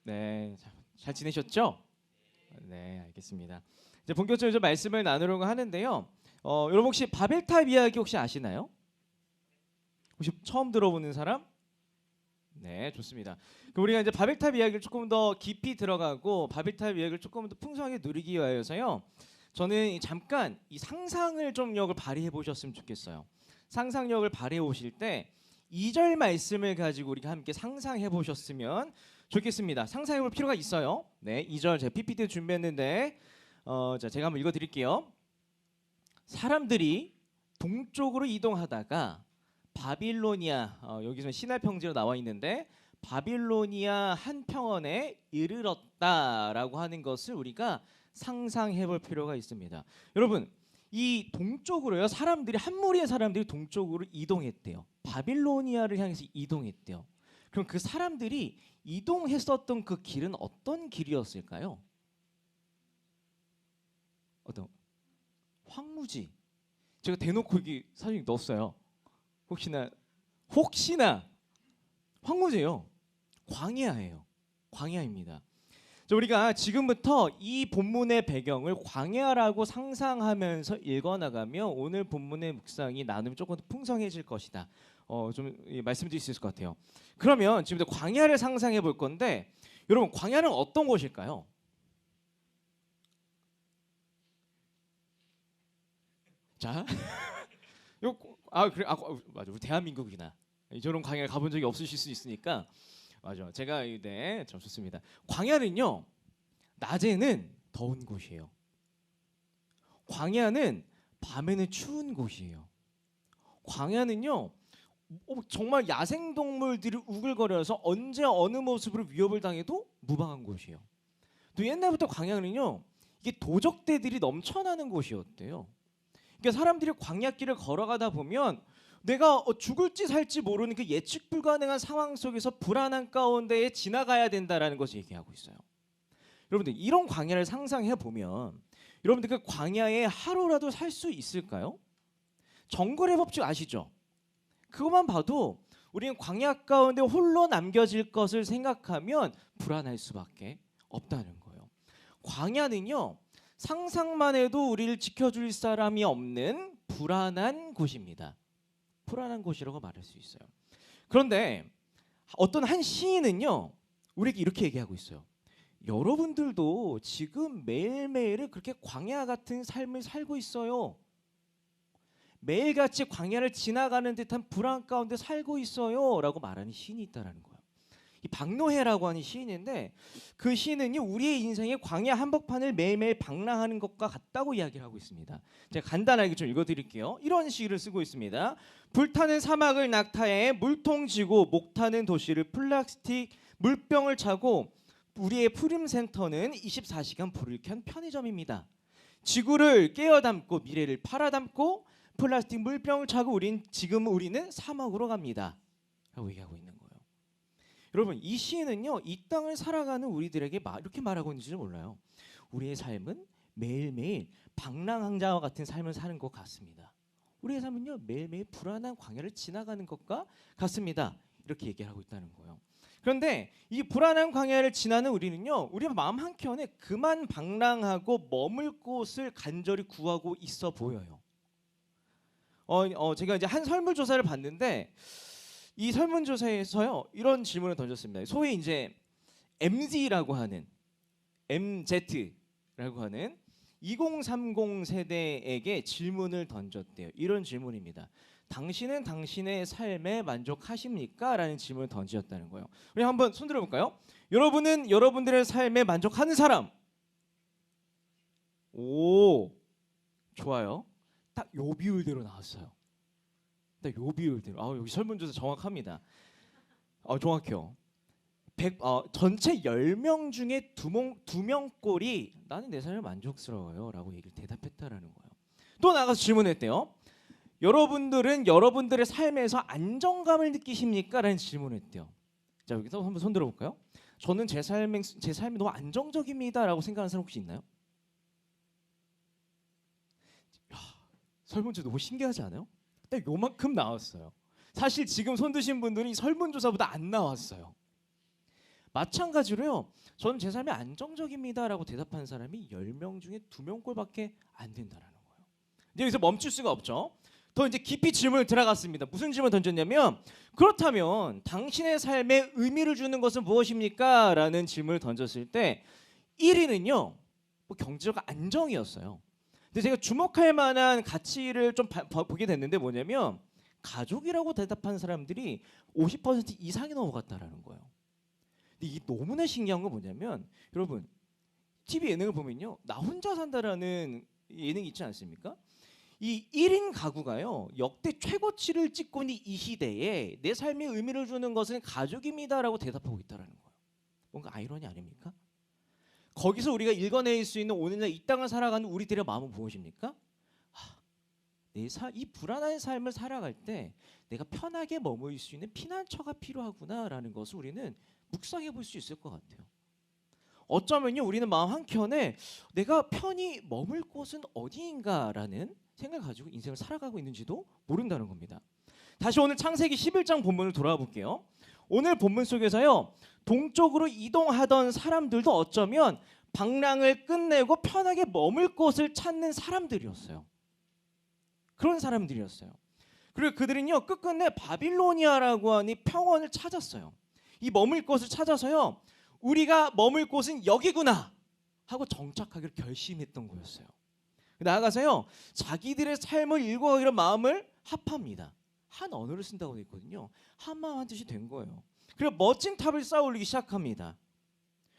네, 잘 지내셨죠? 네, 알겠습니다. 이제 본격적으로 좀 말씀을 나누려고 하는데요. 여러분 혹시 바벨탑 이야기 혹시 아시나요? 혹시 처음 들어보는 사람? 네, 좋습니다. 그럼 우리가 이제 바벨탑 이야기를 조금 더 깊이 들어가고 바벨탑 이야기를 조금 더 풍성하게 누리기 위하여서요. 저는 잠깐 이 상상을 좀 역을 발휘해 보셨으면 좋겠어요. 상상력을 발휘해 보실 때 2절 말씀을 가지고 우리가 함께 상상해 보셨으면 좋겠습니다. 상상해 볼 필요가 있어요. 네, 2절 제가 PPT 준비했는데 자, 제가 한번 읽어 드릴게요. 사람들이 동쪽으로 이동하다가 바빌로니아 여기서 신할 평지로 나와 있는데 바빌로니아 한평원에 이르렀다라고 하는 것을 우리가 상상해 볼 필요가 있습니다. 여러분, 이 동쪽으로요. 사람들이 한 무리의 사람들이 동쪽으로 이동했대요. 바빌로니아를 향해서 이동했대요. 그럼 그 사람들이 이동했었던 그 길은 어떤 길이었을까요? 어떤 황무지. 제가 대놓고 여기 사진 넣었어요. 혹시나 황무지예요. 광야예요. 광야입니다. 자, 우리가 지금부터 이 본문의 배경을 광야라고 상상하면서 읽어나가면 오늘 본문의 묵상이 나누면 조금 더 풍성해질 것이다. 좀 말씀드릴 수 있을 것 같아요. 그러면 지금부터 광야를 상상해 볼 건데 여러분 광야는 어떤 곳일까요? 자, 그래, 맞아, 우리 대한민국이나 저런 광야를 가본 적이 없으실 수 있으니까 맞아, 제가 네, 참 좋습니다. 광야는요, 낮에는 더운 곳이에요. 광야는 밤에는 추운 곳이에요. 광야는요, 정말 야생 동물들이 우글거려서 언제 어느 모습으로 위협을 당해도 무방한 곳이에요. 또 옛날부터 광야는요, 이게 도적대들이 넘쳐나는 곳이었대요. 그러니까 사람들이 광야길을 걸어가다 보면 내가 죽을지 살지 모르는 그 예측 불가능한 상황 속에서 불안한 가운데에 지나가야 된다라는 것을 얘기하고 있어요. 여러분들 이런 광야를 상상해 보면 여러분들 그 광야에 하루라도 살 수 있을까요? 정글의 법칙 아시죠? 그것만 봐도 우리는 광야 가운데 홀로 남겨질 것을 생각하면 불안할 수밖에 없다는 거예요. 광야는요, 상상만 해도 우리를 지켜줄 사람이 없는 불안한 곳입니다. 불안한 곳이라고 말할 수 있어요. 그런데 어떤 한 시인은요, 우리에게 이렇게 얘기하고 있어요. 여러분들도 지금 매일매일을 그렇게 광야 같은 삶을 살고 있어요. 매일같이 광야를 지나가는 듯한 불안 가운데 살고 있어요 라고 말하는 시인이 있다는 거예요. 이 박노해라고 하는 시인인데 그 시인은요, 우리의 인생의 광야 한복판을 매일매일 방랑하는 것과 같다고 이야기를 하고 있습니다. 제가 간단하게 좀 읽어드릴게요. 이런 시를 쓰고 있습니다. 불타는 사막을 낙타해 물통 쥐고 목타는 도시를 플라스틱 물병을 차고 우리의 푸름센터는 24시간 불을 켠 편의점입니다. 지구를 깨어담고 미래를 팔아담고 플라스틱 물병을 차고 우리는 사막으로 갑니다 라고 얘기하고 있는 거예요. 여러분, 이 시인은요, 이 땅을 살아가는 우리들에게 이렇게 말하고 있는지 몰라요. 우리의 삶은 매일매일 방랑왕자와 같은 삶을 사는 것 같습니다. 우리의 삶은요, 매일매일 불안한 광야를 지나가는 것과 같습니다. 이렇게 얘기를 하고 있다는 거예요. 그런데 이 불안한 광야를 지나는 우리는요, 우리의 마음 한켠에 그만 방랑하고 머물 곳을 간절히 구하고 있어 보여요. 제가 이제 한 설문조사를 봤는데 이 설문조사에서요, 이런 질문을 던졌습니다. 소위 이제 MZ라고 하는 MZ라고 하는 2030 세대에게 질문을 던졌대요. 이런 질문입니다. 당신은 당신의 삶에 만족하십니까? 라는 질문을 던지었다는 거예요. 우리 한번 손 들어볼까요? 여러분은 여러분들의 삶에 만족하는 사람? 오, 좋아요. 딱 요 비율대로 나왔어요. 딱 요 비율대로. 여기 설문조사 정확합니다. 정확해요. 전체 10명 중에 두 명꼴이 나는 내 삶에 만족스러워요 라고 얘기를 대답했다라는 거예요. 또 나가서 질문했대요. 여러분들은 여러분들의 삶에서 안정감을 느끼십니까? 라는 질문을 했대요. 자, 여기서 한번 손 들어볼까요? 저는 제 삶이 너무 안정적입니다 라고 생각하는 사람 혹시 있나요? 설문조사 너무 신기하지 않아요? 딱 요만큼 나왔어요. 사실 지금 손 드신 분들이 설문조사보다 안 나왔어요. 마찬가지로요. 저는 제 삶이 안정적입니다라고 대답한 사람이 10명 중에 2명꼴밖에 안 된다라는 거예요. 이제 여기서 멈출 수가 없죠. 더 이제 깊이 질문을 들어갔습니다. 무슨 질문을 던졌냐면 그렇다면 당신의 삶에 의미를 주는 것은 무엇입니까? 라는 질문을 던졌을 때 1위는요. 뭐 경제적 안정이었어요. 근데 제가 주목할 만한 가치를 좀 보게 됐는데 뭐냐면 가족이라고 대답한 사람들이 50% 이상이 넘어갔다라는 거예요. 근데 이게 너무나 신기한 건 뭐냐면 여러분 TV 예능을 보면요. 나 혼자 산다라는 예능이 있지 않습니까? 이 1인 가구가요. 역대 최고치를 찍고 있는 이 시대에 내 삶에 의미를 주는 것은 가족입니다라고 대답하고 있다라는 거예요. 뭔가 아이러니 아닙니까? 거기서 우리가 읽어낼 수 있는 오늘날 이 땅을 살아가는 우리들의 마음은 무엇입니까? 이 불안한 삶을 살아갈 때 내가 편하게 머물 수 있는 피난처가 필요하구나라는 것을 우리는 묵상해 볼 수 있을 것 같아요. 어쩌면요 우리는 마음 한켠에 내가 편히 머물 곳은 어디인가라는 생각을 가지고 인생을 살아가고 있는지도 모른다는 겁니다. 다시 오늘 창세기 11장 본문을 돌아와 볼게요. 오늘 본문 속에서요 동쪽으로 이동하던 사람들도 어쩌면 방랑을 끝내고 편하게 머물 곳을 찾는 사람들이었어요. 그런 사람들이었어요. 그리고 그들은요 끝끝내 바빌로니아라고 하는 평원을 찾았어요. 이 머물 곳을 찾아서요 우리가 머물 곳은 여기구나 하고 정착하기로 결심했던 거였어요. 나아가서요 자기들의 삶을 읽어가기로 마음을 합합니다. 한 언어를 쓴다고 되어 있거든요. 한 마음 한 뜻이 된 거예요. 그리고 멋진 탑을 쌓아 올리기 시작합니다.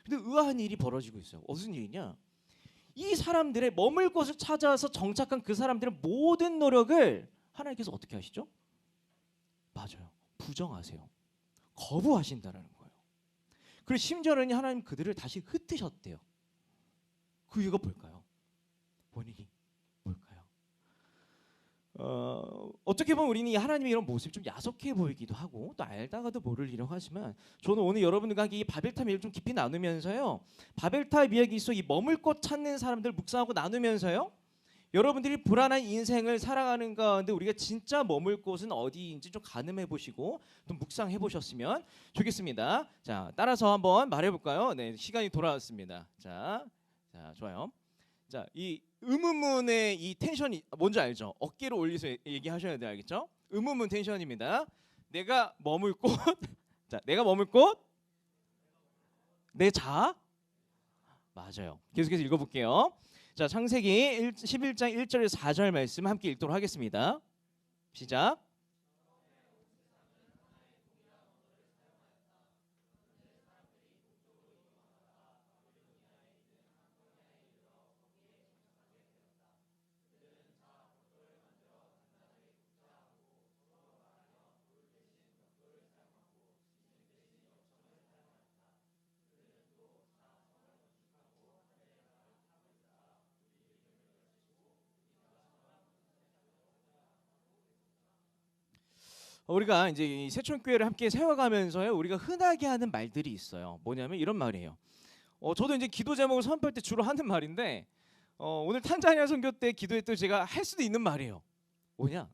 근데 의아한 일이 벌어지고 있어요. 무슨 일이냐? 이 사람들의 머물 곳을 찾아서 정착한 그 사람들의 모든 노력을 하나님께서 어떻게 하시죠? 맞아요. 부정하세요. 거부하신다라는 거예요. 그리고 심지어는 하나님 그들을 다시 흩으셨대요. 그 이유가 뭘까요? 원인이 뭘까요? 어떻게 보면 우리는 하나님의 이런 모습이 좀 야속해 보이기도 하고 또 알다가도 모를 일이라고 하지만 저는 오늘 여러분들과 함께 이 바벨탑 이야기를 좀 깊이 나누면서요 바벨탑 이야기 속 이 머물 곳 찾는 사람들 묵상하고 나누면서요 여러분들이 불안한 인생을 살아가는 가운데 우리가 진짜 머물 곳은 어디인지 좀 가늠해 보시고 좀 묵상해 보셨으면 좋겠습니다. 자 따라서 한번 말해 볼까요? 네 시간이 돌아왔습니다. 자 좋아요. 자, 이 의문문의 이 텐션이 뭔지 알죠? 어깨를 올려서 얘기하셔야 돼요, 알겠죠? 의문문 텐션입니다. 내가 머물 곳, 자, 내가 머물 곳, 내 자, 맞아요. 계속해서 읽어볼게요. 자, 창세기 11장 1절에서 4절 말씀 함께 읽도록 하겠습니다. 시작. 우리가 이제 이 새촌교회를 함께 세워가면서요 우리가 흔하게 하는 말들이 있어요. 뭐냐면 이런 말이에요. 저도 이제 기도 제목을 선포할 때 주로 하는 말인데 오늘 탄자니아 선교 때 기도했던 제가 할 수도 있는 말이에요. 뭐냐?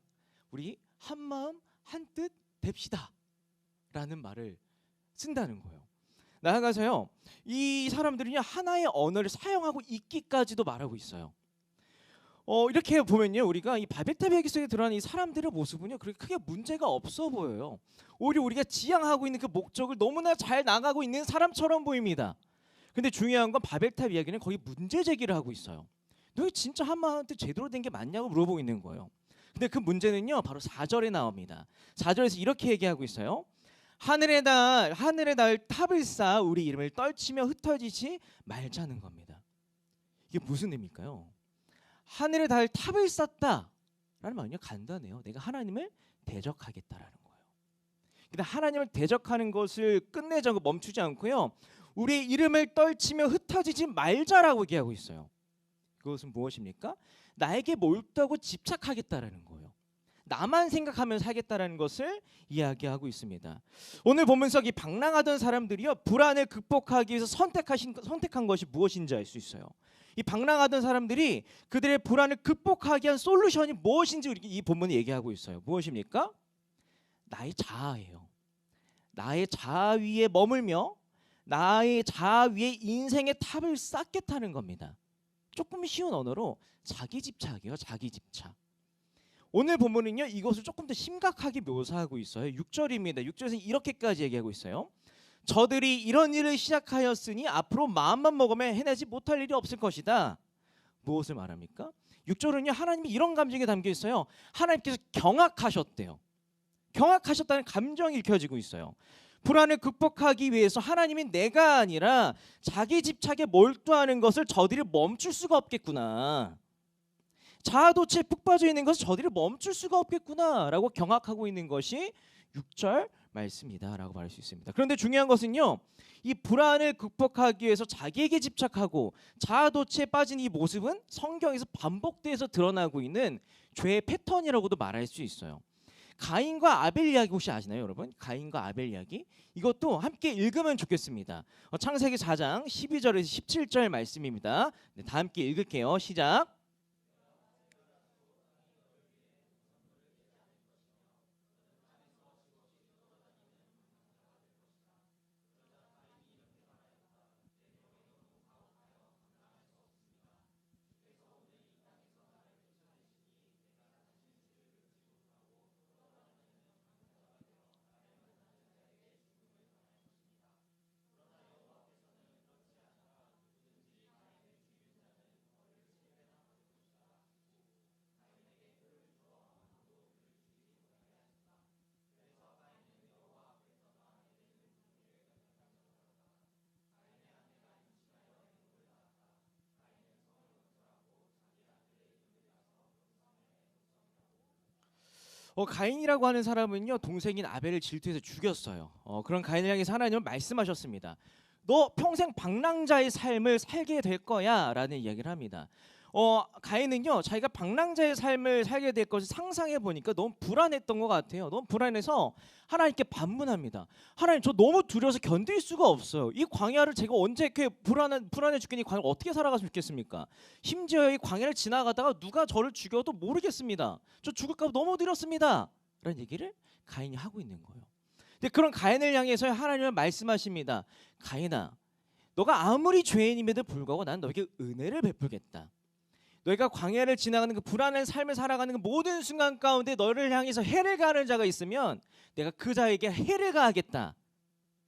우리 한 마음 한 뜻 됩시다 라는 말을 쓴다는 거예요. 나아가서요 이 사람들이 하나의 언어를 사용하고 있기까지도 말하고 있어요. 이렇게 보면요 우리가 이 바벨탑 이야기 속에 드러나는 이 사람들의 모습은요 그렇게 크게 문제가 없어 보여요. 오히려 우리가 지향하고 있는 그 목적을 너무나 잘 나가고 있는 사람처럼 보입니다. 근데 중요한 건 바벨탑 이야기는 거의 문제 제기를 하고 있어요. 너희 진짜 한마한테 제대로 된 게 맞냐고 물어보고 있는 거예요. 근데 그 문제는요 바로 4절에 나옵니다. 4절에서 이렇게 얘기하고 있어요. 하늘에 날 탑을 쌓아 우리 이름을 떨치며 흩어지지 말자는 겁니다. 이게 무슨 의미일까요? 하늘에 닿을 탑을 쌓다라는 말은요 간단해요. 내가 하나님을 대적하겠다라는 거예요. 근데 하나님을 대적하는 것을 끝내지 않고 멈추지 않고요 우리의 이름을 떨치며 흩어지지 말자라고 얘기하고 있어요. 그것은 무엇입니까? 나에게 몰두하고 집착하겠다라는 거예요. 나만 생각하면서 하겠다라는 것을 이야기하고 있습니다. 오늘 보면서 이 방랑하던 사람들이요 불안을 극복하기 위해서 선택한 것이 무엇인지 알 수 있어요. 이 방랑하던 사람들이 그들의 불안을 극복하기 위한 솔루션이 무엇인지 이 본문이 얘기하고 있어요. 무엇입니까? 나의 자아예요. 나의 자아 위에 머물며 나의 자아 위에 인생의 탑을 쌓겠다는 겁니다. 조금 쉬운 언어로 자기 집착이에요. 자기 집착. 오늘 본문은요, 이것을 조금 더 심각하게 묘사하고 있어요. 6절입니다. 6절에서 이렇게까지 얘기하고 있어요. 저들이 이런 일을 시작하였으니 앞으로 마음만 먹으면 해내지 못할 일이 없을 것이다. 무엇을 말합니까? 6절은요, 하나님이 이런 감정이 담겨 있어요. 하나님께서 경악하셨대요. 경악하셨다는 감정이 읽혀지고 있어요. 불안을 극복하기 위해서 하나님이 내가 아니라 자기 집착에 몰두하는 것을 저들이 멈출 수가 없겠구나. 자아도취에 푹 빠져 있는 것을 저들이 멈출 수가 없겠구나라고 경악하고 있는 것이 6절 말씀이다라고 말할 수 있습니다. 그런데 중요한 것은요, 이 불안을 극복하기 위해서 자기에게 집착하고 자아도취에 빠진 이 모습은 성경에서 반복돼서 드러나고 있는 죄의 패턴이라고도 말할 수 있어요. 가인과 아벨 이야기 혹시 아시나요, 여러분? 가인과 아벨 이야기? 이것도 함께 읽으면 좋겠습니다. 창세기 4장 12절에서 17절 말씀입니다. 네, 다 함께 읽을게요. 시작. 가인이라고 하는 사람은요, 동생인 아벨을 질투해서 죽였어요. 그런 가인을 향해서 하나님은 말씀하셨습니다. 너 평생 방랑자의 삶을 살게 될 거야 라는 이야기를 합니다. 가인은요, 자기가 방랑자의 삶을 살게 될 것을 상상해 보니까 너무 불안했던 것 같아요. 너무 불안해서 하나님께 반문합니다. 하나님, 저 너무 두려워서 견딜 수가 없어요. 이 광야를 제가 언제 이렇게 불안해 죽겠니? 광야를 어떻게 살아갔으면 좋겠습니까? 심지어 이 광야를 지나가다가 누가 저를 죽여도 모르겠습니다. 저 죽을까 봐 너무 두렵습니다 라는 얘기를 가인이 하고 있는 거예요. 근데 그런 가인을 향해서 하나님은 말씀하십니다. 가인아, 너가 아무리 죄인임에도 불구하고 난 너에게 은혜를 베풀겠다. 너희가 광야를 지나가는 그 불안한 삶을 살아가는 그 모든 순간 가운데 너를 향해서 해를 가하는 자가 있으면 내가 그 자에게 해를 가하겠다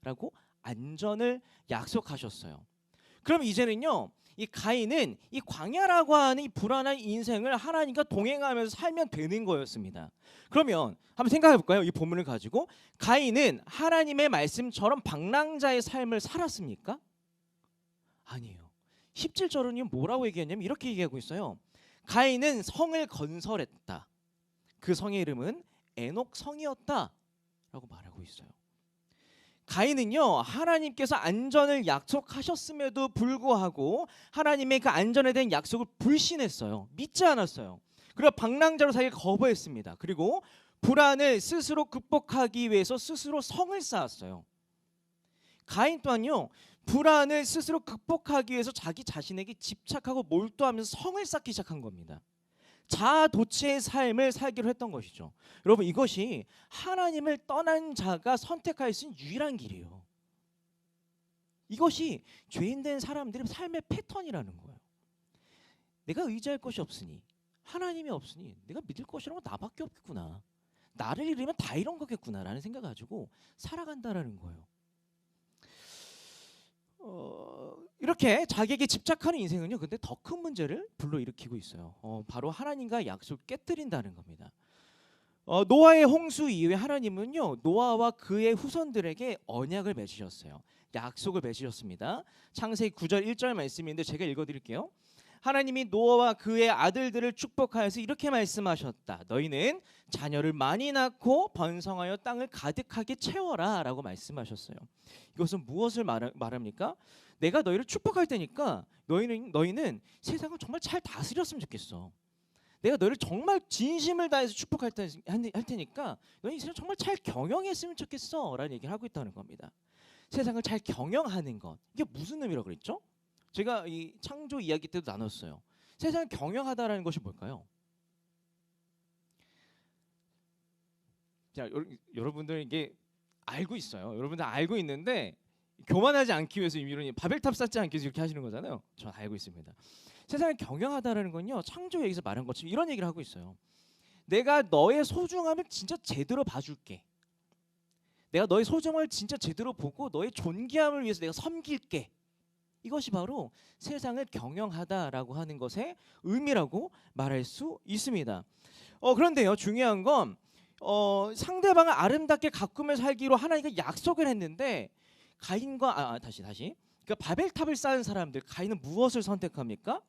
라고 안전을 약속하셨어요. 그럼 이제는요, 이 가인은 이 광야라고 하는 이 불안한 인생을 하나님과 동행하면서 살면 되는 거였습니다. 그러면 한번 생각해 볼까요? 이 본문을 가지고 가인은 하나님의 말씀처럼 방랑자의 삶을 살았습니까? 아니에요. 17절은 뭐라고 얘기했냐면 이렇게 얘기하고 있어요. 가인은 성을 건설했다. 그 성의 이름은 에녹 성이었다 라고 말하고 있어요. 가인은요, 하나님께서 안전을 약속하셨음에도 불구하고 하나님의 그 안전에 대한 약속을 불신했어요. 믿지 않았어요. 그리고 방랑자로 살기 거부했습니다. 그리고 불안을 스스로 극복하기 위해서 스스로 성을 쌓았어요. 가인 또한요, 불안을 스스로 극복하기 위해서 자기 자신에게 집착하고 몰두하면서 성을 쌓기 시작한 겁니다. 자아도취의 삶을 살기로 했던 것이죠. 여러분, 이것이 하나님을 떠난 자가 선택할 수 있는 유일한 길이에요. 이것이 죄인된 사람들의 삶의 패턴이라는 거예요. 내가 의지할 것이 없으니, 하나님이 없으니 내가 믿을 것이란 건 나밖에 없겠구나. 나를 잃으면 다 이런 거겠구나 라는 생각 가지고 살아간다라는 거예요. 이렇게 자기에게 집착하는 인생은요, 근데 더 큰 문제를 불러일으키고 있어요. 바로 하나님과 약속을 깨뜨린다는 겁니다. 노아의 홍수 이후에 하나님은요, 노아와 그의 후손들에게 언약을 맺으셨어요. 약속을 맺으셨습니다. 창세기 9절 1절 말씀인데 제가 읽어드릴게요. 하나님이 노아와 그의 아들들을 축복하여서 이렇게 말씀하셨다. 너희는 자녀를 많이 낳고 번성하여 땅을 가득하게 채워라 라고 말씀하셨어요. 이것은 무엇을 말합니까? 내가 너희를 축복할 테니까 너희는 세상을 정말 잘 다스렸으면 좋겠어. 내가 너희를 정말 진심을 다해서 축복할 테니까 너희 세상 정말 잘 경영했으면 좋겠어 라는 얘기를 하고 있다는 겁니다. 세상을 잘 경영하는 것, 이게 무슨 의미라고 그랬죠? 제가 이 창조 이야기 때도 나눴어요. 세상을 경영하다라는 것이 뭘까요? 자, 여러분들 이게 알고 있어요. 여러분들 알고 있는데 교만하지 않기 위해서 이런 바벨탑 쌓지 않기 위해서 이렇게 하시는 거잖아요. 전 알고 있습니다. 세상을 경영하다라는 건요, 창조에서 말한 것처럼 이런 얘기를 하고 있어요. 내가 너의 소중함을 진짜 제대로 봐줄게. 내가 너의 소중함을 진짜 제대로 보고 너의 존귀함을 위해서 내가 섬길게. 이것이 바로 세상을 경영하다라고 하는 것의 의미라고 말할 수 있습니다. 그런데요, 중요한 건 상대방을 아름답게 가꾸며 살기로 하나님과 약속을 했는데 가인과 다시 그러니까 바벨탑을 쌓은 사람들, 가인은 무엇을 선택합니까?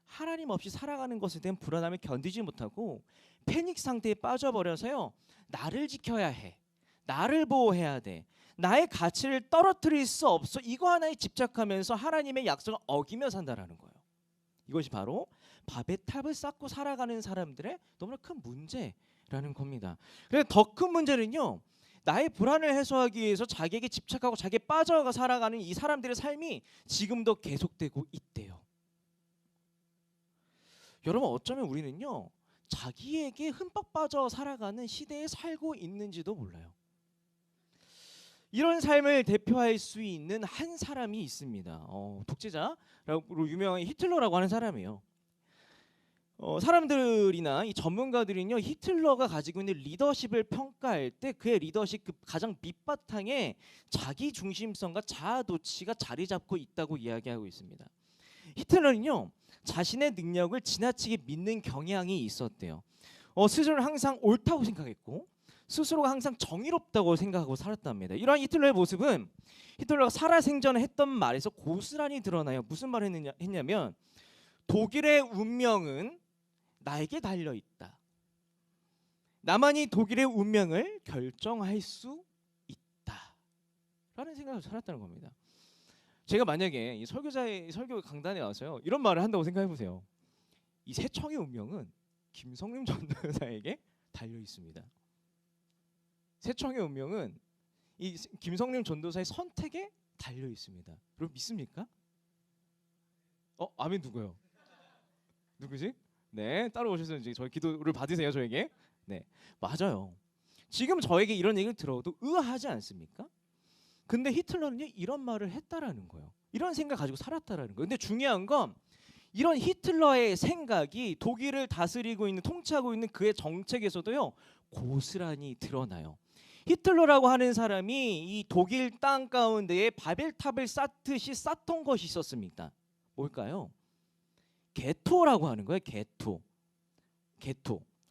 하나님 없이 살아가는 것에 대한 불안함을 견디지 못하고 패닉 상태에 빠져버려서요, 나를 지켜야 해, 나를 보호해야 돼, 나의 가치를 떨어뜨릴 수 없어, 이거 하나에 집착하면서 하나님의 약속을 어기며 산다라는 거예요. 이것이 바로 바벨탑을 쌓고 살아가는 사람들의 너무나 큰 문제라는 겁니다. 그래서 더 큰 문제는요, 나의 불안을 해소하기 위해서 자기에게 집착하고 자기에 빠져가 살아가는 이 사람들의 삶이 지금도 계속되고 있대요. 여러분, 어쩌면 우리는요, 자기에게 흠뻑 빠져 살아가는 시대에 살고 있는지도 몰라요. 이런 삶을 대표할 수 있는 한 사람이 있습니다. 독재자로 유명한 히틀러라고 하는 사람이에요. 사람들이나 이 전문가들은요, 히틀러가 가지고 있는 리더십을 평가할 때 그의 리더십 그 가장 밑바탕에 자기 중심성과 자아도취가 자리 잡고 있다고 이야기하고 있습니다. 히틀러는요, 자신의 능력을 지나치게 믿는 경향이 있었대요. 스스로를 항상 옳다고 생각했고 스스로가 항상 정의롭다고 생각하고 살았답니다. 이러한 히틀러의 모습은 히틀러가 살아생전에 했던 말에서 고스란히 드러나요. 무슨 말을 했냐면 독일의 운명은 나에게 달려 있다. 나만이 독일의 운명을 결정할 수 있다. 라는 생각을 살았다는 겁니다. 제가 만약에 이 설교자의 설교 강단에 와서요, 이런 말을 한다고 생각해 보세요. 이 세청의 운명은 김성림 전도사에게 달려 있습니다. 세청의 운명은 이 김성림 전도사의 선택에 달려 있습니다. 여러분 믿습니까? 아멘. 누구요? 누구지? 네, 따로 오셔서 이제 저희 기도를 받으세요, 저에게. 네, 맞아요. 지금 저에게 이런 얘기를 들어도 의아하지 않습니까? 근데 히틀러는요, 이런 말을 했다라는 거예요. 이런 생각 가지고 살았다라는 거예요. 근데 중요한 건 이런 히틀러의 생각이 독일을 다스리고 있는, 통치하고 있는 그의 정책에서도요, 고스란히 드러나요. 히틀러라고 하는 사람이 이 독일 땅 가운데에 바벨탑을 쌓듯이 쌓던 것이 있었습니다. 뭘까요? 게토라고 하는 거예요. 게토.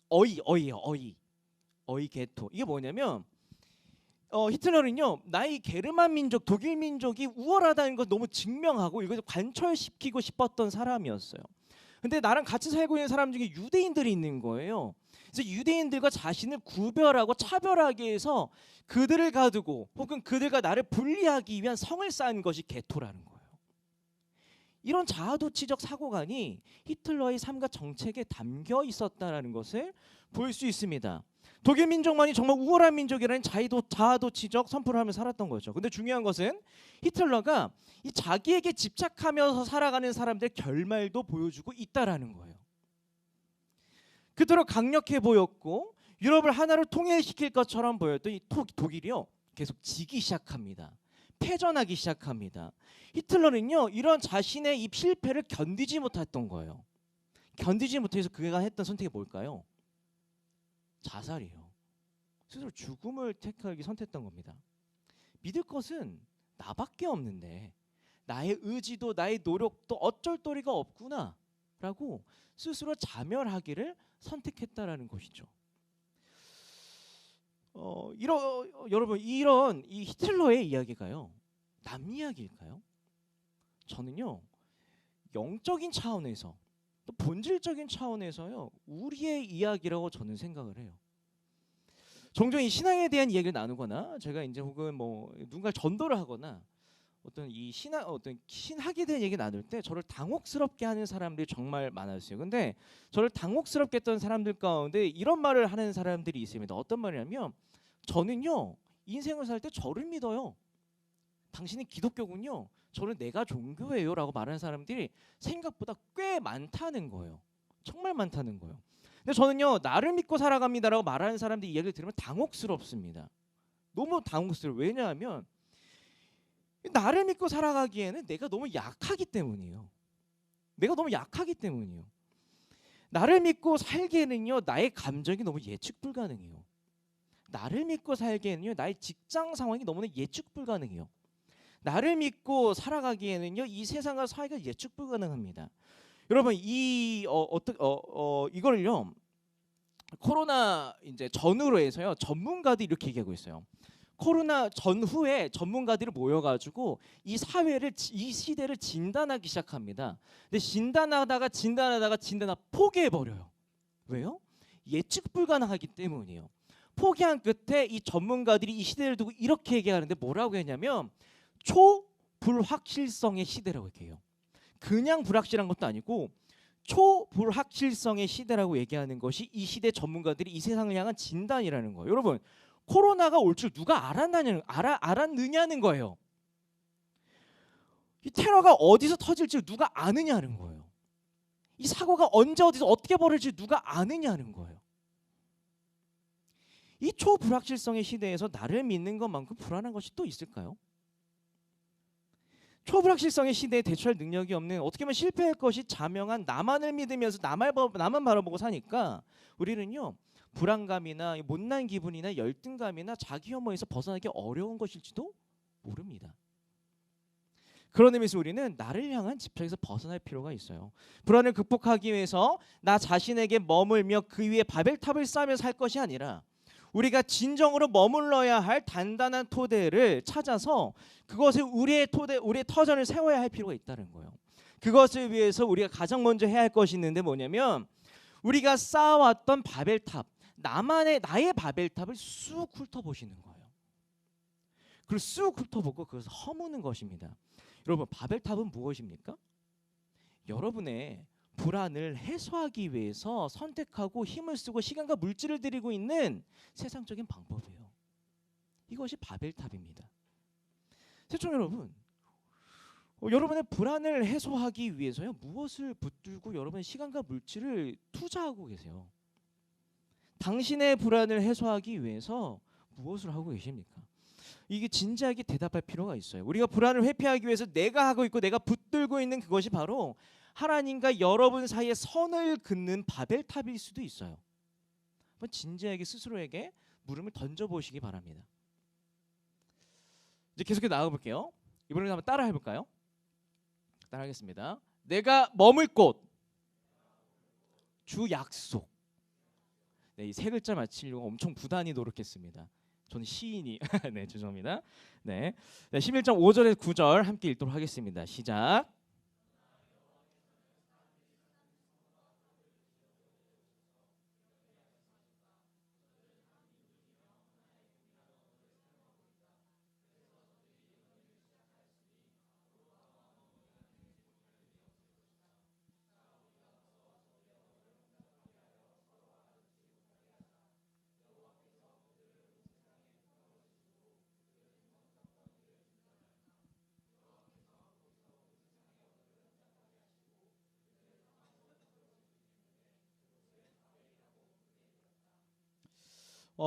어이 게토. 이게 뭐냐면 히틀러는요, 나의 게르만 민족, 독일 민족이 우월하다는 걸 너무 증명하고 이것을 관철시키고 싶었던 사람이었어요. 근데 나랑 같이 살고 있는 사람 중에 유대인들이 있는 거예요. 그래서 유대인들과 자신을 구별하고 차별하기 위해서 그들을 가두고 혹은 그들과 나를 분리하기 위한 성을 쌓은 것이 게토라는 거예요. 이런 자아도취적 사고관이 히틀러의 삶과 정책에 담겨 있었다는 것을 볼 수 있습니다. 독일 민족만이 정말 우월한 민족이라는 자아도취적 선포를 하며 살았던 거죠. 근데 중요한 것은 히틀러가 이 자기에게 집착하면서 살아가는 사람들의 결말도 보여주고 있다라는 거예요. 그토록 강력해 보였고 유럽을 하나로 통일시킬 것처럼 보였던 이 독일이요, 계속 지기 시작합니다. 패전하기 시작합니다. 히틀러는요, 이런 자신의 이 실패를 견디지 못했던 거예요. 견디지 못해서 그가 했던 선택이 뭘까요? 자살이에요. 스스로 죽음을 선택했던 겁니다. 믿을 것은 나밖에 없는데 나의 의지도 나의 노력도 어쩔 도리가 없구나 라고 스스로 자멸하기를 선택했다라는 것이죠. 여러분, 이런 이 히틀러의 이야기가요, 남 이야기일까요? 저는요, 영적인 차원에서 또 본질적인 차원에서요, 우리의 이야기라고 저는 생각을 해요. 종종 이 신앙에 대한 이야기를 나누거나 제가 이제 혹은 뭐 누군가 전도를 하거나 어떤 신학에 대한 얘기 나눌 때 저를 당혹스럽게 하는 사람들이 정말 많았어요. 근데 저를 당혹스럽게 했던 사람들 가운데 이런 말을 하는 사람들이 있습니다. 어떤 말이냐면, 저는요, 인생을 살 때 저를 믿어요. 당신이 기독교군요. 저는 내가 종교예요 라고 말하는 사람들이 생각보다 꽤 많다는 거예요. 정말 많다는 거예요. 근데 저는요, 나를 믿고 살아갑니다 라고 말하는 사람들이 이야기를 들으면 당혹스럽습니다. 너무 당혹스러워요. 왜냐하면 나를 믿고 살아가기에는 내가 너무 약하기 때문이에요. 내가 너무 약하기 때문이에요. 나를 믿고 살기에는요, 나의 감정이 너무 예측 불가능해요. 나를 믿고 살기에는요, 나의 직장 상황이 너무나 예측 불가능해요. 나를 믿고 살아가기에는요, 이 세상과 사회가 예측 불가능합니다. 여러분, 이거를요, 코로나 이제 전후로 해서요, 전문가들이 이렇게 얘기하고 있어요. 코로나 전후에 전문가들이 모여가지고 이 사회를, 이 시대를 진단하기 시작합니다. 근데 진단하다가 포기해 버려요. 왜요? 예측 불가능하기 때문이에요. 포기한 끝에 이 전문가들이 이 시대를 두고 이렇게 얘기하는데 뭐라고 했냐면 초불확실성의 시대라고 얘기해요. 그냥 불확실한 것도 아니고 초불확실성의 시대라고 얘기하는 것이 이 시대 전문가들이 이 세상을 향한 진단이라는 거예요. 여러분, 코로나가 올 줄 누가 알았느냐는 거예요. 이 테러가 어디서 터질지 누가 아느냐는 거예요. 이 사고가 언제 어디서 어떻게 벌어질지 누가 아느냐는 거예요. 이 초불확실성의 시대에서 나를 믿는 것만큼 불안한 것이 또 있을까요? 초불확실성의 시대에 대처할 능력이 없는, 어떻게 보면 실패할 것이 자명한 나만을 믿으면서 나만 바라보고 사니까 우리는요, 불안감이나 못난 기분이나 열등감이나 자기 혐오에서 벗어나기 어려운 것일지도 모릅니다. 그런 의미에서 우리는 나를 향한 집착에서 벗어날 필요가 있어요. 불안을 극복하기 위해서 나 자신에게 머물며 그 위에 바벨탑을 쌓으며 살 것이 아니라 우리가 진정으로 머물러야 할 단단한 토대를 찾아서 그것을 우리의 터전을 세워야 할 필요가 있다는 거예요. 그것을 위해서 우리가 가장 먼저 해야 할 것이 있는데 뭐냐면, 우리가 쌓아왔던 바벨탑, 나의 바벨탑을 쑥 훑어보시는 거예요. 그리고 쑥 훑어보고 그것을 허무는 것입니다. 여러분, 바벨탑은 무엇입니까? 여러분의 불안을 해소하기 위해서 선택하고 힘을 쓰고 시간과 물질을 들이고 있는 세상적인 방법이에요. 이것이 바벨탑입니다. 시청자 여러분, 여러분의 불안을 해소하기 위해서요, 무엇을 붙들고 여러분의 시간과 물질을 투자하고 계세요? 당신의 불안을 해소하기 위해서 무엇을 하고 계십니까? 이게 진지하게 대답할 필요가 있어요. 우리가 불안을 회피하기 위해서 내가 하고 있고 내가 붙들고 있는 그것이 바로 하나님과 여러분 사이에 선을 긋는 바벨탑일 수도 있어요. 한번 진지하게 스스로에게 물음을 던져보시기 바랍니다. 이제 계속해서 나가볼게요. 이번에는 한번 따라 해볼까요? 따라하겠습니다. 내가 머물 곳, 주 약속. 네, 이 세 글자 맞히려고 엄청 부단히 노력했습니다. 저는 시인이 네, 죄송합니다. 네, 11장 5절에서 9절 함께 읽도록 하겠습니다. 시작.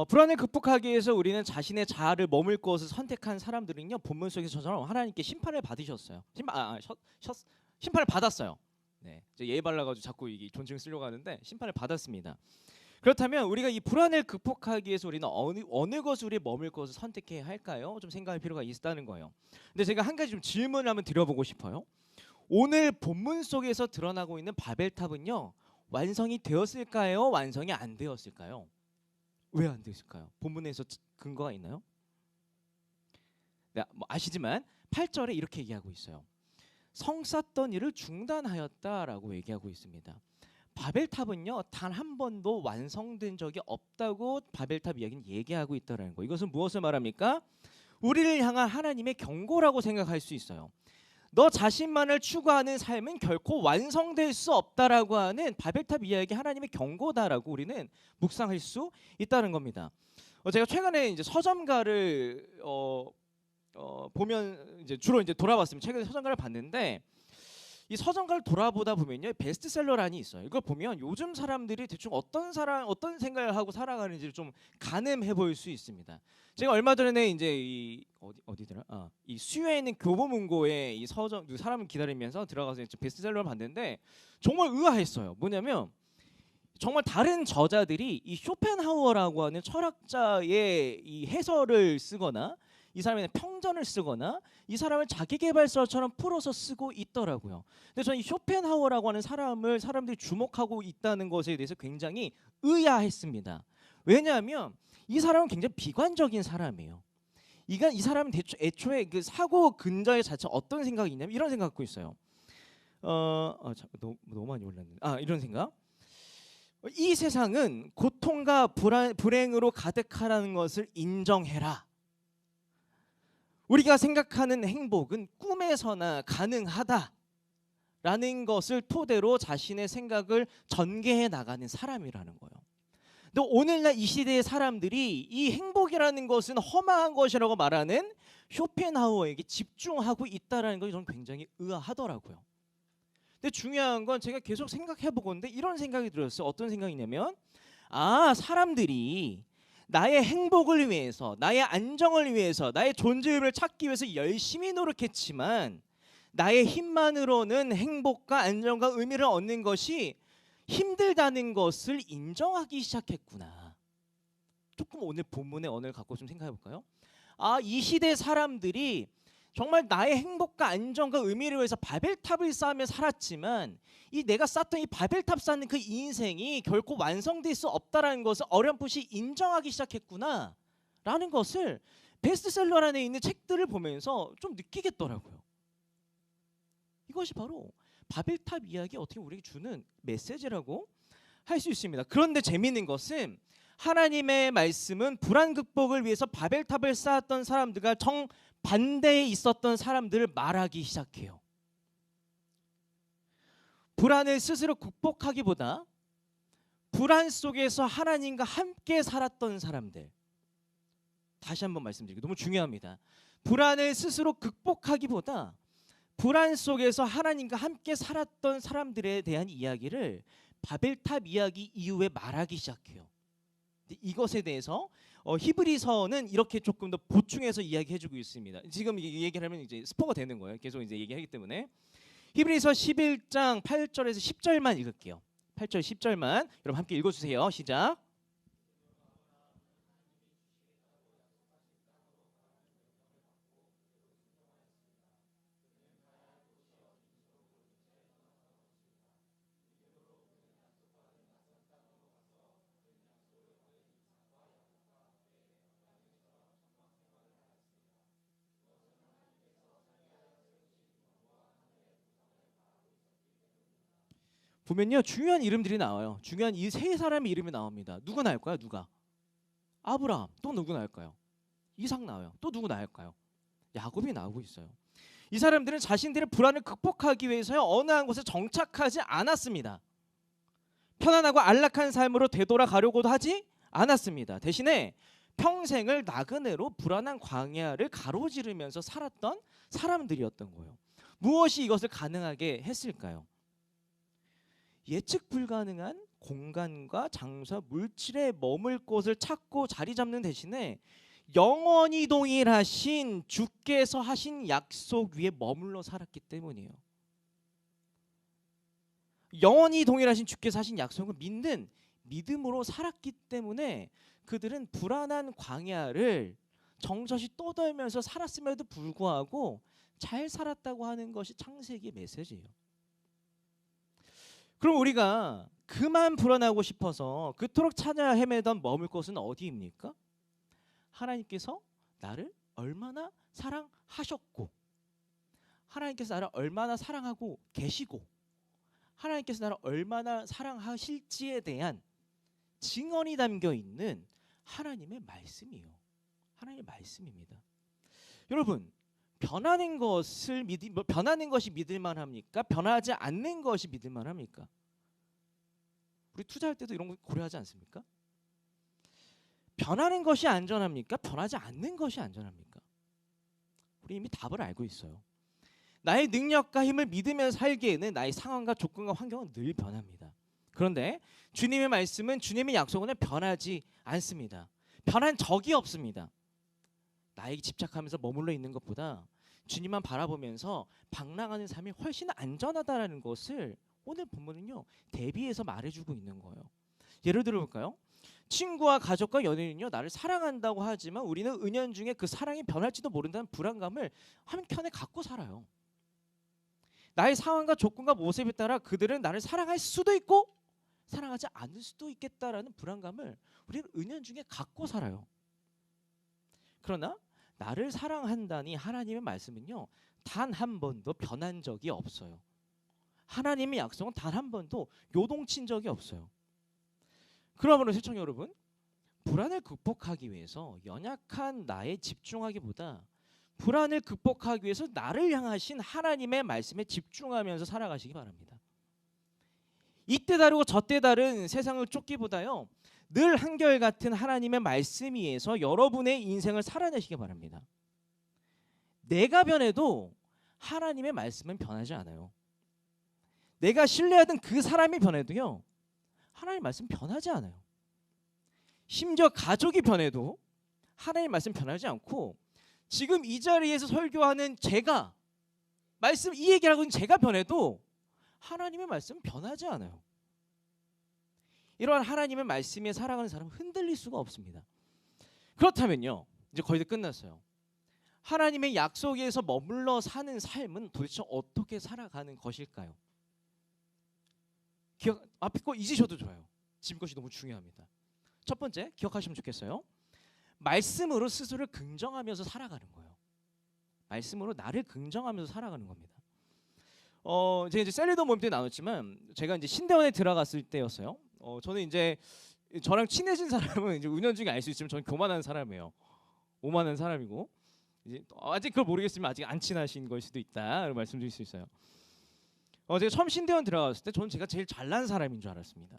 불안을 극복하기 위해서 우리는 자신의 자아를 머물 곳을 선택한 사람들은요, 본문 속에서 저처럼 하나님께 심판을 받으셨어요. 심판을 받았어요. 네, 예의 발라가지고 자꾸 이게 존칭 쓰려고 하는데 심판을 받았습니다. 그렇다면 우리가 이 불안을 극복하기 위해서 우리는 어느 것을 우리 머물 것을 선택해야 할까요? 좀 생각할 필요가 있다는 거예요. 근데 제가 한 가지 좀 질문을 한번 드려보고 싶어요. 오늘 본문 속에서 드러나고 있는 바벨탑은요, 완성이 되었을까요? 완성이 안 되었을까요? 왜 안 됐을까요? 본문에서 근거가 있나요? 네, 뭐 아시지만 8절에 이렇게 얘기하고 있어요. 성 쌓던 일을 중단하였다라고 얘기하고 있습니다. 바벨탑은요, 단 한 번도 완성된 적이 없다고 바벨탑 이야기는 얘기하고 있다는 거. 이것은 무엇을 말합니까? 우리를 향한 하나님의 경고라고 생각할 수 있어요. 너 자신만을 추구하는 삶은 결코 완성될 수 없다라고 하는 바벨탑 이야기, 하나님의 경고다라고 우리는 묵상할 수 있다는 겁니다. 제가 최근에 이제 서점가를 보면 이제 주로 이제 돌아봤습니다. 최근에 서점가를 봤는데 이 서점가를 돌아보다 보면요, 베스트셀러란이 있어요. 이걸 보면 요즘 사람들이 대충 어떤 생각을 하고 살아가는지를 좀 가늠해 볼 수 있습니다. 제가 얼마 전에 이제 이 어디더라? 이 수요에 있는 교보문고에 이 서점 사람을 기다리면서 들어가서 이제 베스트셀러를 봤는데 정말 의아했어요. 뭐냐면 정말 다른 저자들이 이 쇼펜하우어라고 하는 철학자의 이 해설을 쓰거나 이 사람의 평전을 쓰거나 이 사람을 자기계발서처럼 풀어서 쓰고 있더라고요. 근데 저는 이 쇼펜하우어라고 하는 사람들이 주목하고 있다는 것에 대해서 굉장히 의아했습니다. 왜냐하면 이 사람은 굉장히 비관적인 사람이에요. 이 사람은 애초에 그 사고 근저의 자체 어떤 생각이 있냐면 이런 생각 갖고 있어요. 너무 많이 올랐는데. 이런 생각. 이 세상은 고통과 불행으로 가득하다는 것을 인정해라. 우리가 생각하는 행복은 꿈에서나 가능하다라는 것을 토대로 자신의 생각을 전개해 나가는 사람이라는 거예요. 근데 오늘날 이 시대의 사람들이 이 행복이라는 것은 허망한 것이라고 말하는 쇼펜하우어에게 집중하고 있다는 것이 저는 굉장히 의아하더라고요. 근데 중요한 건 제가 계속 생각해 보건데 이런 생각이 들었어요. 어떤 생각이냐면 사람들이 나의 행복을 위해서, 나의 안정을 위해서, 나의 존재를 찾기 위해서 열심히 노력했지만 나의 힘만으로는 행복과 안정과 의미를 얻는 것이 힘들다는 것을 인정하기 시작했구나. 조금 오늘 본문의 언어를 갖고 좀 생각해 볼까요? 이 시대 사람들이 정말 나의 행복과 안정과 의미를 위해서 바벨탑을 쌓으며 살았지만 이 내가 쌓던 이 바벨탑 쌓는 그 인생이 결코 완성될 수 없다라는 것을 어렴풋이 인정하기 시작했구나 라는 것을 베스트셀러 안에 있는 책들을 보면서 좀 느끼겠더라고요. 이것이 바로 바벨탑 이야기 어떻게 우리에게 주는 메시지라고 할 수 있습니다. 그런데 재미있는 것은 하나님의 말씀은 불안 극복을 위해서 바벨탑을 쌓았던 사람들과 정반대에 있었던 사람들을 말하기 시작해요. 불안을 스스로 극복하기보다 불안 속에서 하나님과 함께 살았던 사람들. 다시 한번 말씀드리고 너무 중요합니다. 불안을 스스로 극복하기보다 불안 속에서 하나님과 함께 살았던 사람들에 대한 이야기를 바벨탑 이야기 이후에 말하기 시작해요. 이것에 대해서 히브리서는 이렇게 조금 더 보충해서 이야기해주고 있습니다. 지금 얘기를 하면 이제 스포가 되는 거예요. 계속 이제 얘기하기 때문에 히브리서 11장 8절에서 10절만 읽을게요. 8절 10절만 여러분 함께 읽어주세요. 시작. 보면요 중요한 이름들이 나와요. 중요한 이 세 사람의 이름이 나옵니다. 누가 나올까요? 누가? 아브라함. 또 누구 나올까요? 이삭 나와요. 또 누구 나올까요? 야곱이 나오고 있어요. 이 사람들은 자신들의 불안을 극복하기 위해서 어느 한 곳에 정착하지 않았습니다. 편안하고 안락한 삶으로 되돌아가려고도 하지 않았습니다. 대신에 평생을 나그네로 불안한 광야를 가로지르면서 살았던 사람들이었던 거예요. 무엇이 이것을 가능하게 했을까요? 예측 불가능한 공간과 장소와 물질에 머물 곳을 찾고 자리 잡는 대신에 영원히 동일하신 주께서 하신 약속 위에 머물러 살았기 때문이에요. 영원히 동일하신 주께서 하신 약속을 믿는 믿음으로 살았기 때문에 그들은 불안한 광야를 정저시 떠돌면서 살았음에도 불구하고 잘 살았다고 하는 것이 창세기의 메시지예요. 그럼 우리가 그만 불안하고 싶어서 그토록 찾아 헤매던 머물 곳은 어디입니까? 하나님께서 나를 얼마나 사랑하셨고 하나님께서 나를 얼마나 사랑하고 계시고 하나님께서 나를 얼마나 사랑하실지에 대한 증언이 담겨 있는 하나님의 말씀이에요. 하나님의 말씀입니다. 여러분, 변하는 것이 믿을만 합니까? 변하지 않는 것이 믿을만 합니까? 우리 투자할 때도 이런 거 고려하지 않습니까? 변하는 것이 안전합니까? 변하지 않는 것이 안전합니까? 우리 이미 답을 알고 있어요. 나의 능력과 힘을 믿으며 살기에는 나의 상황과 조건과 환경은 늘 변합니다. 그런데 주님의 말씀은, 주님의 약속은 변하지 않습니다. 변한 적이 없습니다. 나에게 집착하면서 머물러 있는 것보다 주님만 바라보면서 방랑하는 삶이 훨씬 안전하다라는 것을 오늘 본문은요, 대비해서 말해주고 있는 거예요. 예를 들어볼까요? 친구와 가족과 연인은요, 나를 사랑한다고 하지만 우리는 은연중에 그 사랑이 변할지도 모른다는 불안감을 한켠에 갖고 살아요. 나의 상황과 조건과 모습에 따라 그들은 나를 사랑할 수도 있고 사랑하지 않을 수도 있겠다라는 불안감을 우리는 은연중에 갖고 살아요. 그러나 나를 사랑한다니 하나님의 말씀은요, 단 한 번도 변한 적이 없어요. 하나님의 약속은 단 한 번도 요동친 적이 없어요. 그러므로 시청자 여러분, 불안을 극복하기 위해서 연약한 나에 집중하기보다 불안을 극복하기 위해서 나를 향하신 하나님의 말씀에 집중하면서 살아가시기 바랍니다. 이때 다르고 저때 다른 세상을 쫓기보다요, 늘 한결같은 하나님의 말씀 위에서 여러분의 인생을 살아내시기 바랍니다. 내가 변해도 하나님의 말씀은 변하지 않아요. 내가 신뢰하던 그 사람이 변해도요, 하나님의 말씀 변하지 않아요. 심지어 가족이 변해도 하나님의 말씀 변하지 않고, 지금 이 자리에서 설교하는 제가, 말씀 이 얘기를 하고 있는 제가 변해도 하나님의 말씀은 변하지 않아요. 이러한 하나님의 말씀에 살아가는 사람은 흔들릴 수가 없습니다. 그렇다면요, 이제 거의 다 끝났어요. 하나님의 약속에서 머물러 사는 삶은 도대체 어떻게 살아가는 것일까요? 앞에 거 잊으셔도 좋아요. 지금 것이 너무 중요합니다. 첫 번째 기억하시면 좋겠어요. 말씀으로 스스로를 긍정하면서 살아가는 거예요. 말씀으로 나를 긍정하면서 살아가는 겁니다. 제가 이제 셀리더 모임 때 나눴지만, 제가 이제 신대원에 들어갔을 때였어요. 저는 이제 저랑 친해진 사람은 이제 은연중에 알 수 있지만 저는 교만한 사람이에요. 오만한 사람이고, 이제 아직 그걸 모르겠으면 아직 안 친하신 걸 수도 있다 말씀드릴 수 있어요. 제가 처음 신대원 들어갔을 때 저는 제가 제일 잘난 사람인 줄 알았습니다.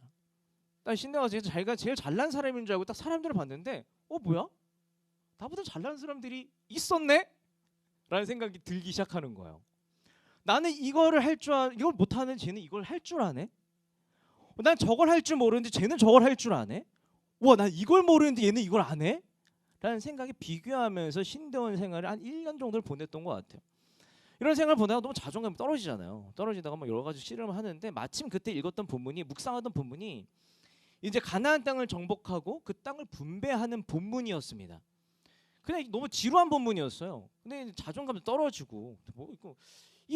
딱 신대원 가서 제가 제일 잘난 사람인 줄 알고 딱 사람들을 봤는데, 뭐야? 나보다 잘난 사람들이 있었네? 라는 생각이 들기 시작하는 거예요. 나는 이거를 이걸 못하는 쟤는 이걸 할 줄 아네? 난 저걸 할 줄 모르는데 쟤는 저걸 할 줄 아네? 와, 난 이걸 모르는데 얘는 이걸 안 해? 라는 생각에 비교하면서 신대원 생활을 한 1년 정도를 보냈던 것 같아요. 이런 생활을 보다가 너무 자존감이 떨어지잖아요. 떨어지다가 막 여러 가지 씨름을 하는데, 마침 그때 읽었던 본문이, 묵상하던 본문이 이제 가나안 땅을 정복하고 그 땅을 분배하는 본문이었습니다. 그냥 너무 지루한 본문이었어요. 근데 자존감도 떨어지고,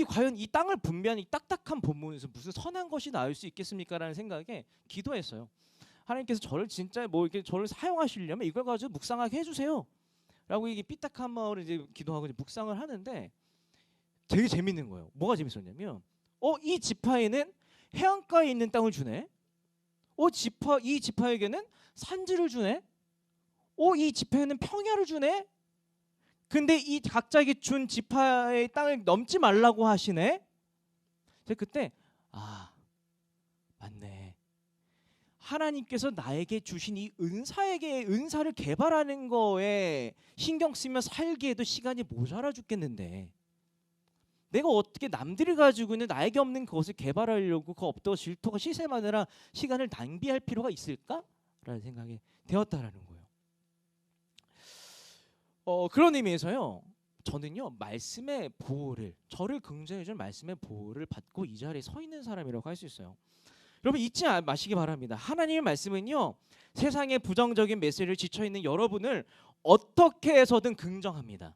과연 이 땅을 분배하는 이 딱딱한 본문에서 무슨 선한 것이 나올 수 있겠습니까라는 생각에 기도했어요. 하나님께서 저를 진짜 이렇게 저를 사용하시려면 이걸 가지고 묵상하게 해주세요. 라고 이게 삐딱한 마음으로 이제 기도하고 이제 묵상을 하는데, 되게 재밌는 거예요. 뭐가 재밌었냐면, 이 지파에는 해안가에 있는 땅을 주네. 이 지파에게는 산지를 주네. 이 지파에는 평야를 주네. 근데 이 각자에게 준 지파의 땅을 넘지 말라고 하시네. 제가 그때 맞네. 하나님께서 나에게 주신 이 은사를 개발하는 거에 신경 쓰며 살기에도 시간이 모자라 죽겠는데, 내가 어떻게 남들이 가지고 있는 나에게 없는 그것을 개발하려고 그 업도 질투가 시샘하느라 시간을 낭비할 필요가 있을까라는 생각이 되었다라는 거예요. 그런 의미에서요, 저는요, 말씀의 보호를, 저를 긍정해줄 말씀의 보호를 받고 이 자리에 서 있는 사람이라고 할 수 있어요. 여러분 잊지 마시기 바랍니다. 하나님의 말씀은요, 세상의 부정적인 메시지를 지쳐있는 여러분을 어떻게 해서든 긍정합니다.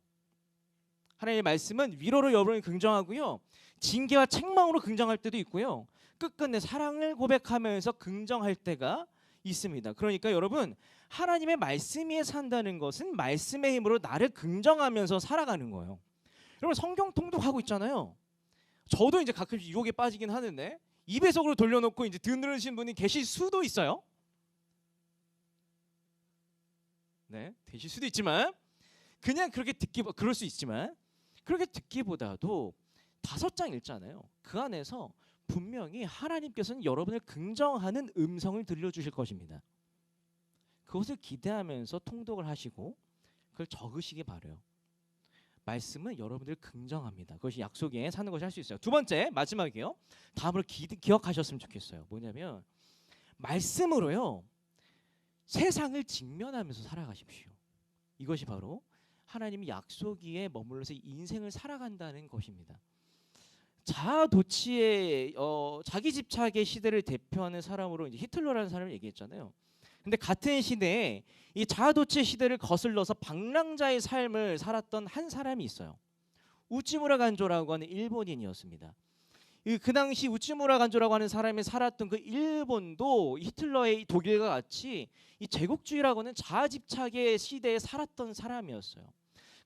하나님의 말씀은 위로로 여러분을 긍정하고요, 징계와 책망으로 긍정할 때도 있고요, 끝끝내 사랑을 고백하면서 긍정할 때가 있습니다. 그러니까 여러분, 하나님의 말씀 위에 산다는 것은 말씀의 힘으로 나를 긍정하면서 살아가는 거예요. 여러분 성경 통독하고 있잖아요. 저도 이제 가끔씩 유혹에 빠지긴 하는데, 2배속으로 돌려놓고 이제 들으신 분이 계실 수도 있어요. 네, 되실 수도 있지만, 그냥 그럴 수 있지만, 그렇게 듣기보다도 5장 읽잖아요. 그 안에서 분명히 하나님께서는 여러분을 긍정하는 음성을 들려주실 것입니다. 그것을 기대하면서 통독을 하시고 그걸 적으시기 바라요. 말씀은 여러분들 긍정합니다. 그것이 약속에 사는 것이 할 수 있어요. 두 번째, 마지막이요. 다음으로 기억하셨으면 좋겠어요. 뭐냐면 말씀으로요 세상을 직면하면서 살아가십시오. 이것이 바로 하나님이 약속 위에 머물러서 인생을 살아간다는 것입니다. 자아도취의 자기 집착의 시대를 대표하는 사람으로 이제 히틀러라는 사람을 얘기했잖아요. 근데 같은 시대에 이 자아도취의 시대를 거슬러서 방랑자의 삶을 살았던 한 사람이 있어요. 우찌무라 간조라고 하는 일본인이었습니다. 그 당시 우찌무라 간조라고 하는 사람이 살았던 그 일본도 히틀러의 독일과 같이 이 제국주의라고 하는 자아집착의 시대에 살았던 사람이었어요.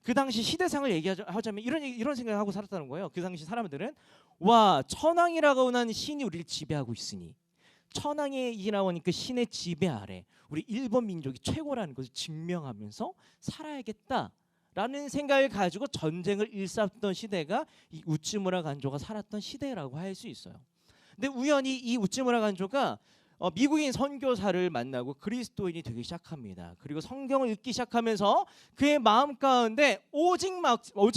그 당시 시대상을 얘기하자면 이런 생각을 하고 살았다는 거예요. 그 당시 사람들은 와, 천황이라고 하는 신이 우리를 지배하고 있으니 천황이라고 하는 그 신의 지배 아래 우리 일본 민족이 최고라는 것을 증명하면서 살아야겠다라는 생각을 가지고 전쟁을 일삼던 시대가 이 우찌무라 간조가 살았던 시대라고 할 수 있어요. 근데 우연히 이 우찌무라 간조가 미국인 선교사를 만나고 그리스도인이 되기 시작합니다. 그리고 성경을 읽기 시작하면서 그의 마음 가운데 오직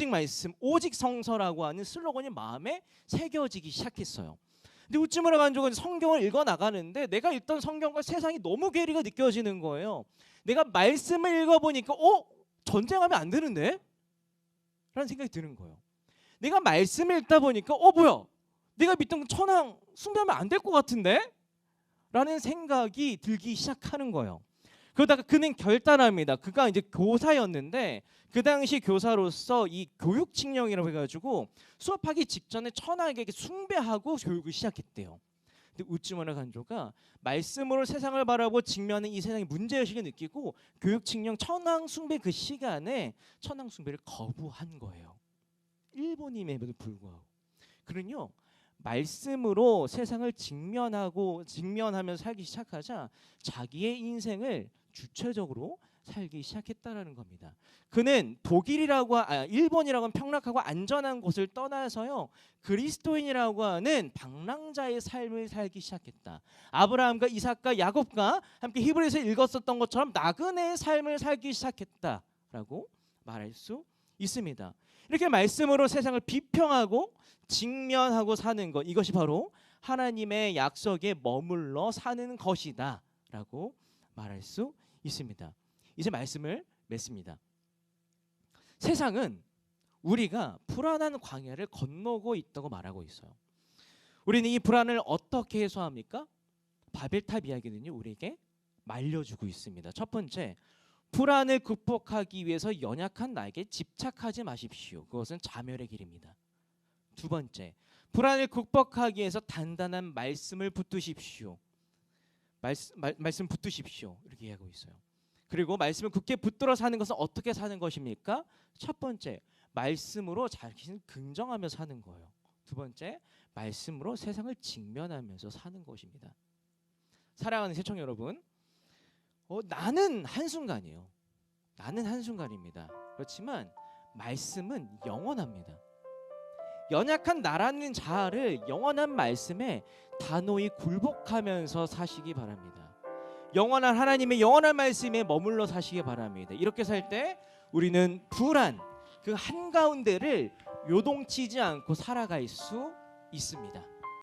말씀, 오직 성서라고 하는 슬로건이 마음에 새겨지기 시작했어요. 근데 우찌무라 간조가 성경을 읽어 나가는데 내가 읽던 성경과 세상이 너무 괴리가 느껴지는 거예요. 내가 말씀을 읽어보니까 전쟁하면 안 되는데? 라는 생각이 드는 거예요. 내가 말씀을 읽다 보니까 뭐야? 내가 믿던 천황 숭배하면 안 될 것 같은데? 라는 생각이 들기 시작하는 거예요. 그러다가 그는 결단합니다. 그가 이제 교사였는데 그 당시 교사로서 이 교육칙령이라고 해가지고 수업하기 직전에 천황에게 숭배하고 교육을 시작했대요. 근데 우찌무라 간조가 말씀으로 세상을 바라보고 직면하는 이 세상의 문제의식을 느끼고 교육칙령 천황 숭배 그 시간에 천황 숭배를 거부한 거예요. 일본임에도 불구하고. 그는요 말씀으로 세상을 직면하면서 살기 시작하자 자기의 인생을 주체적으로 살기 시작했다라는 겁니다. 그는 일본이라고 하는 평락하고 안전한 곳을 떠나서요 그리스도인이라고 하는 방랑자의 삶을 살기 시작했다. 아브라함과 이삭과 야곱과 함께 히브리서 읽었었던 것처럼 나그네의 삶을 살기 시작했다라고 말할 수 있습니다. 이렇게 말씀으로 세상을 비평하고 직면하고 사는 것, 이것이 바로 하나님의 약속에 머물러 사는 것이다 라고 말할 수 있습니다. 이제 말씀을 맺습니다. 세상은 우리가 불안한 광야를 건너고 있다고 말하고 있어요. 우리는 이 불안을 어떻게 해소합니까? 바벨탑 이야기는요 우리에게 말려주고 있습니다. 첫 번째, 불안을 극복하기 위해서 연약한 나에게 집착하지 마십시오. 그것은 자멸의 길입니다. 두 번째, 불안을 극복하기 위해서 단단한 말씀을 붙드십시오. 말씀 붙드십시오. 이렇게 얘기하고 있어요. 그리고 말씀을 굳게 붙들어 사는 것은 어떻게 사는 것입니까? 첫 번째, 말씀으로 자신을 긍정하며 사는 거예요. 두 번째, 말씀으로 세상을 직면하면서 사는 것입니다. 사랑하는 시청자 여러분, 나는 한순간이에요. 나는 한순간입니다. 그렇지만 말씀은 영원합니다. 연약한 나라는 자아를 영원한 말씀에 단호히 굴복하면서 사시기 바랍니다. 영원한 하나님의 영원한 말씀에 머물러 사시기 바랍니다. 이렇게 살 때 우리는 불안 그 한가운데를 요동치지 않고 살아갈 수 있습니다.